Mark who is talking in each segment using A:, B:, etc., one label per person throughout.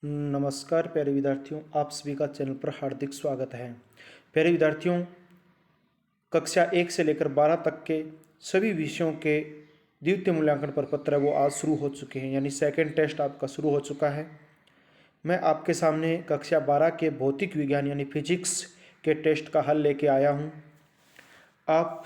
A: नमस्कार प्यारे विद्यार्थियों, आप सभी का चैनल पर हार्दिक स्वागत है। प्यारे विद्यार्थियों, कक्षा 1 से लेकर 12 तक के सभी विषयों के द्वितीय मूल्यांकन प्रपत्र है वो आज शुरू हो चुके हैं, यानी सेकंड टेस्ट आपका शुरू हो चुका है। मैं आपके सामने कक्षा 12 के भौतिक विज्ञान यानी फिजिक्स के टेस्ट का हल लेके आया हूँ। आप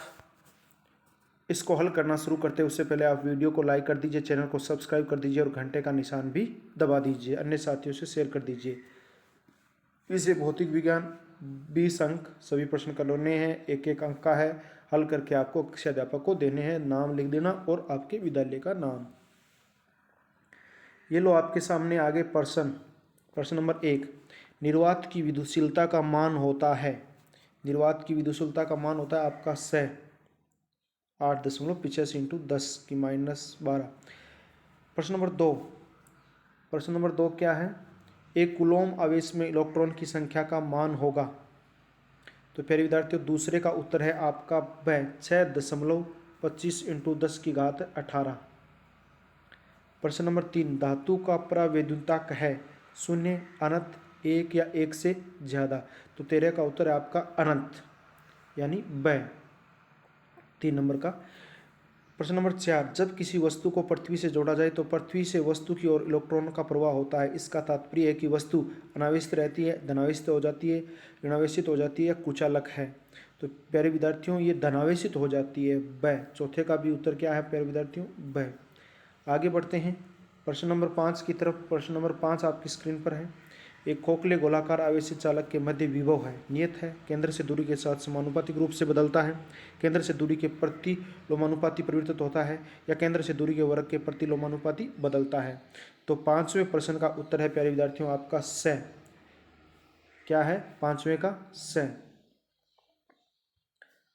A: इसको हल करना शुरू करते उससे पहले आप वीडियो को लाइक कर दीजिए, चैनल को सब्सक्राइब कर दीजिए और घंटे का निशान भी दबा दीजिए, अन्य साथियों से शेयर कर दीजिए। विषय भौतिक विज्ञान 20 अंक सभी प्रश्न करने हैं, एक एक अंक का है। हल करके आपको कक्षा अध्यापक को देने हैं, नाम लिख देना और आपके विद्यालय का नाम। ये लो आपके सामने आगे प्रश्न नंबर 1। निर्वात की विद्युतशीलता का मान होता है, निर्वात की विद्युतशीलता का मान होता है आपका 8.85 इंटू 10 की -12। प्रश्न नंबर 2 क्या है? एक कूलॉम आवेश में इलेक्ट्रॉन की संख्या का मान होगा। तो प्यारे विद्यार्थियों, दूसरे का उत्तर है आपका 6.25 इंटू 10 की घात 18। प्रश्न नंबर 3, धातु का प्रावैधुतांक है 0, अनंत, 1 या 1 से ज़्यादा। तो 13 का उत्तर है आपका अनंत, यानी 3 नंबर का। प्रश्न नंबर 4, जब किसी वस्तु को पृथ्वी से जोड़ा जाए तो पृथ्वी से वस्तु की ओर इलेक्ट्रॉन का प्रवाह होता है। इसका तात्पर्य है कि वस्तु अनावेशित रहती है, धनावेशित हो जाती है, ऋणावेशित हो जाती है या कुचालक है। तो प्यारे विद्यार्थियों, ये धनावेशित हो जाती है, चौथे का भी उत्तर क्या है प्यारे विद्यार्थियों? आगे बढ़ते हैं प्रश्न नंबर 5 की तरफ। प्रश्न नंबर 5 आपकी स्क्रीन पर है। एक खोखले गोलाकार आवेशित चालक के मध्य विभव है, नियत है, केंद्र से दूरी के साथ समानुपातिक रूप से बदलता है, केंद्र से दूरी के प्रति लोमानुपाती परिवर्तित होता है या केंद्र से दूरी के वर्ग के प्रति लोमानुपाती बदलता है। तो 5वें प्रश्न का उत्तर है प्यारे विद्यार्थियों आपका स। क्या है 5वें का स?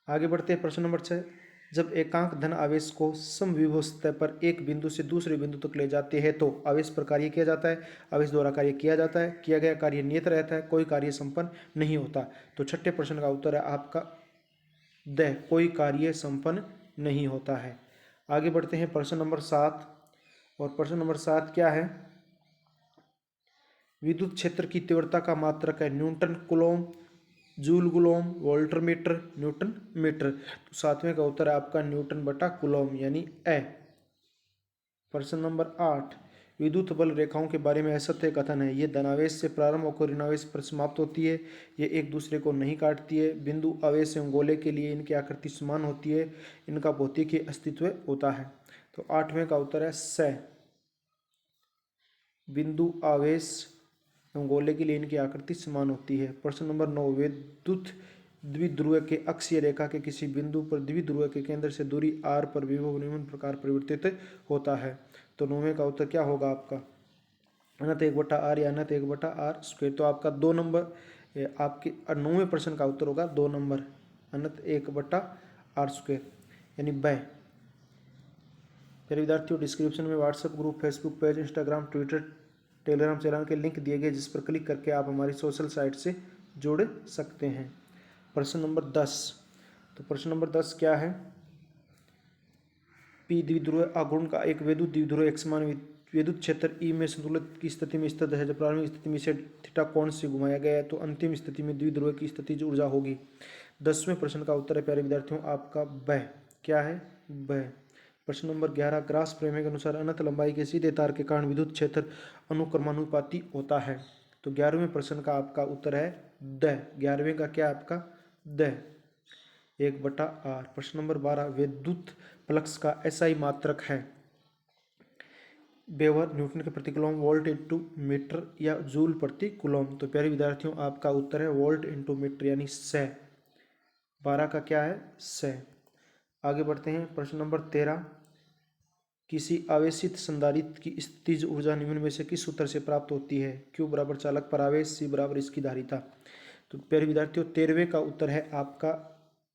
A: आगे बढ़ते हैं प्रश्न नंबर 6। जब एकांक धन आवेश को समविभव सतह पर एक बिंदु से दूसरे बिंदु तक ले जाते हैं तो आवेश पर कार्य किया जाता है, आवेश द्वारा कार्य किया जाता है, किया गया कार्य नियत रहता है, कोई कार्य संपन्न नहीं होता। तो छठे प्रश्न का उत्तर है आपका कोई कार्य संपन्न नहीं होता है। आगे बढ़ते हैं प्रश्न नंबर 7। और प्रश्न नंबर 7 क्या है? विद्युत क्षेत्र की तीव्रता का मात्रक है newton coulomb, joule coulomb, volt metre, newton metre. तो 7वें का उत्तर है आपका न्यूटन बटा कूलॉम, यानी ए। प्रश्न नंबर 8, विद्युत बल रेखाओं के बारे में असत्य कथन है। ये धनावेश से प्रारंभ होकर ऋणावेश पर समाप्त होती है, ये एक दूसरे को नहीं काटती है, बिंदु आवेश एवं गोले के लिए इनकी आकृति समान होती है, इनका भौतिक अस्तित्व होता है। तो 8वें का उत्तर है स। बिंदु आवेश एवं गोले के लिए इनकी आकृति समान होती है। प्रश्न नंबर 9, विद्युत द्विध्रुव के अक्षीय रेखा के किसी बिंदु पर द्विध्रुव के केंद्र से दूरी r पर विभव निम्न प्रकार परिवर्तित होता है। तो 9वें का उत्तर क्या होगा आपका? अनंत 1/r या अनंत 1/r स्क्वायर। तो आपका 2 नंबर आपके 9वें प्रश्न का उत्तर होगा 2 नंबर, अनंत 1/r स्क्वायर, यानी मेरे विद्यार्थियों, डिस्क्रिप्शन में WhatsApp group, Facebook page, Instagram, Twitter, Telegram channel के लिंक दिए गए, जिस पर क्लिक करके आप हमारी सोशल साइट से जुड़ सकते हैं। प्रश्न नंबर 10। तो प्रश्न नंबर 10 क्या है? पी द्विध्रुव आघूर्ण का एक विद्युत द्विध्रुव एक समान विद्युत क्षेत्र ई में संतुलित की स्थिति में स्थित है। जब प्रारंभिक स्थिति में इसे थीटा कोण से घुमाया गया है तो अंतिम स्थिति में द्विध्रुव की स्थितिज ऊर्जा होगी। 10वें प्रश्न का उत्तर है प्यारे विद्यार्थियों आपका क्या है? प्रश्न नंबर 11, ग्रास प्रमेय के अनुसार अनंत लंबाई के सीधे तार के कारण विद्युत क्षेत्र अनुक्रमानुपाती होता है। तो 11वें प्रश्न का आपका उत्तर है 11वें का क्या आपका 1/r। प्रश्न नंबर 12, विद्युत फ्लक्स का एसआई मात्रक है वेबर, न्यूटन के प्रति कूलॉम, वोल्ट इंटू मीटर या जूल प्रति कूलॉम। तो प्यारे विद्यार्थियों आपका उत्तर है वोल्ट इंटू मीटर, यानी स। 12 का क्या है? स। आगे बढ़ते हैं प्रश्न नंबर 13, किसी आवेशित संधारित्र की स्थितिज ऊर्जा निम्न में से किस सूत्र से प्राप्त होती है? Q बराबर चालक पर आवेश, C बराबर इसकी धारिता। तो प्यारे विद्यार्थियों 13वें का उत्तर है आपका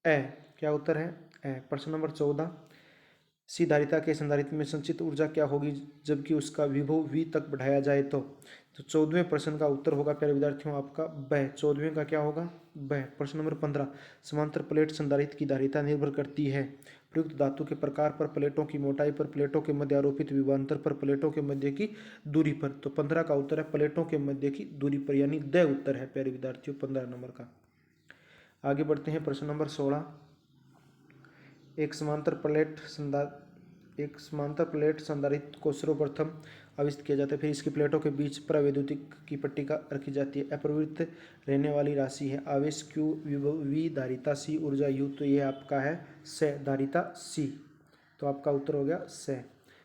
A: क्या उत्तर है? प्रश्न नंबर 14, सी धारिता के संधारित्र में संचित ऊर्जा क्या होगी जबकि उसका विभव V तक बढ़ाया जाए तो? 14वें प्रश्न का उत्तर होगा प्यारे विद्यार्थियों आपका 14वें का क्या होगा? प्रश्न नंबर 15, समांतर प्लेट संधारित्र की धारिता निर्भर करती है प्रयुक्त धातु के प्रकार पर, प्लेटों की मोटाई पर, प्लेटों के मध्य आरोपित विभवांतर पर, प्लेटों के मध्य की दूरी पर। तो 15 का उत्तर है प्लेटों के मध्य की दूरी पर, यानी द उत्तर है प्यारे विद्यार्थियों 15 नंबर का। आगे बढ़ते हैं प्रश्न नंबर 16। एक समांतर प्लेट संधारित्र को सर्वप्रथम आविष्कृत किया जाता है, फिर इसकी प्लेटों के बीच परावैद्युतिक की पट्टिका रखी जाती है। अपरिवर्तित रहने वाली राशि है आवेश Q, विभव V, धारिता C, ऊर्जा U। तो ये आपका है स, धारिता C। तो आपका उत्तर हो गया स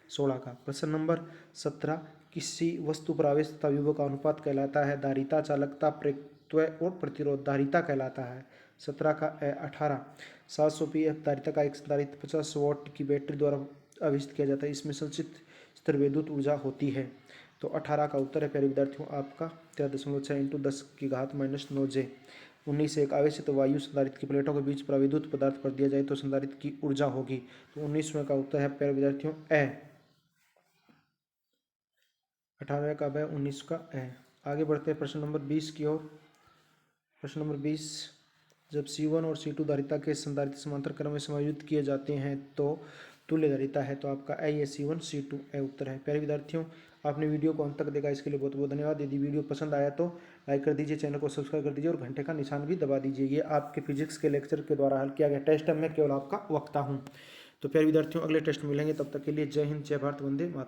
A: 16 का। प्रश्न नंबर 17। किसी वस्तु पर आवेश तथा विभव का अनुपात कहलाता है धारिता, चालकता, प्रेरकत्व और प्रतिरोध। धारिता कहलाता है। 17 का 18। 700 pF धारिता का एक संधारित्र 50 वॉट की बैटरी द्वारा आविष्कृत किया जाता है, इसमें संचित स्थिर विद्युत ऊर्जा होती है। तो 18 का उत्तर है प्यारे विद्यार्थियों आपका 13.6 × 10⁻⁹j। 19 एक आवेशित वायु संधारित्र की प्लेटों के बीच प्राविद्युत पदार्थ पर दिया जाए तो संधारित्र की ऊर्जा होगी। तो 19वें का उत्तर है प्यारे विद्यार्थियों 18वें का 19 का आगे बढ़ते हैं प्रश्न नंबर 20 की ओर। प्रश्न नंबर 20। जब C1 और C2 धारिता के संधारित्र समांतर क्रम में समायोजित किए जाते हैं तो तुल्य धारिता है। तो आपका ये C1 C2 उत्तर है। प्यारे विद्यार्थियों, आपने वीडियो को अंत तक देखा, इसके लिए बहुत बहुत धन्यवाद। यदि वीडियो पसंद आया तो लाइक कर दीजिए, चैनल को सब्सक्राइब कर दीजिए और घंटे का निशान भी दबा दीजिए। ये आपके फिजिक्स के लेक्चर के द्वारा हल किया गया टेस्ट है, मैं केवल आपका वक्ता हूँ। तो प्यारे विद्यार्थियों, अगले टेस्ट में मिलेंगे, तब तक के लिए जय हिंद, जय भारत, वंदे मातरम।